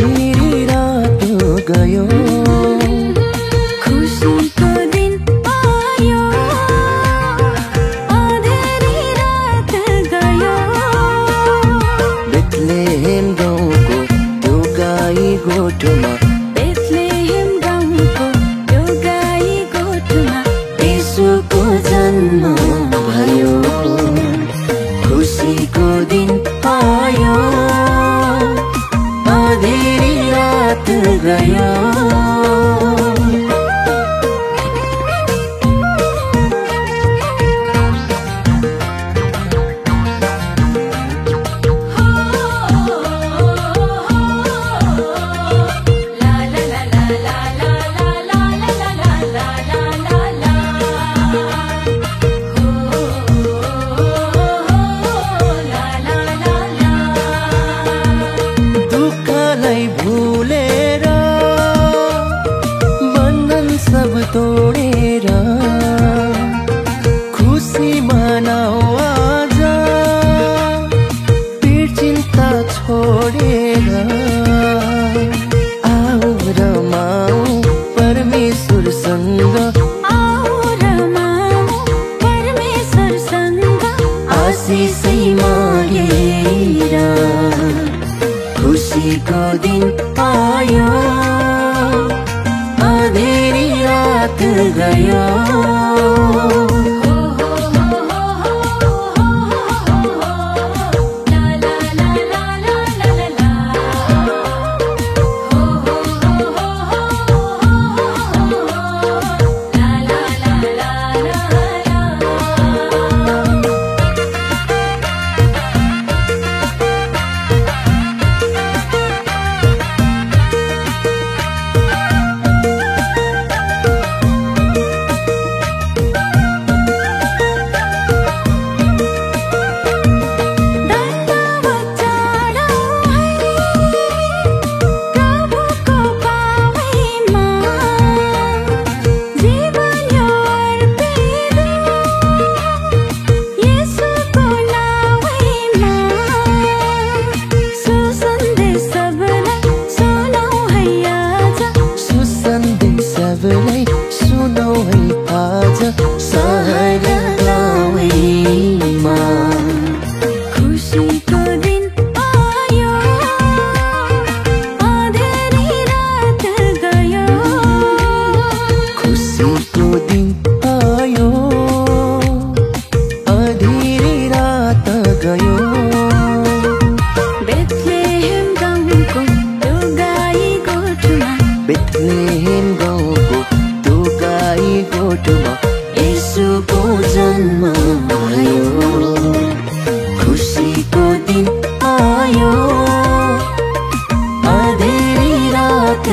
अधेरी रात गयो, खुसीको दिन आयो, अधेरी रात गयो। बेथलेहेम गाउँको त्यो गाई गोठमा, बेथलेहेम गाउँको त्यो गाई गोठमा यीशुको जन्म भयो। खुसीको दिन आयो, अधेरी रात गयो। दुःखलाई भुलेर, बन्धन सब तोडेर, खुसी मनाऊ आज, पीड चिन्ता छोडेर। आऊ रमाऊ परमेश्वरसँग, आऊ रमाऊ परमेश्वरसँग, आशिषै मागेर। खुसीको दिन आयो, अधेरी रात गयो। सबलाई सुनौ है आज सहर गाउँमा। खुसीको दिन आयो, अधेरी रात गयो। खुसीको दिन आयो, अधेरी रात गयो। बेथलेहेम गाउँको त्यो गाई गोठमा, बेथलेहेम गाउँको त्यो गाई गोठमा यीशुको जन्म भयो। खुसीको दिन आयो, अधेरी रात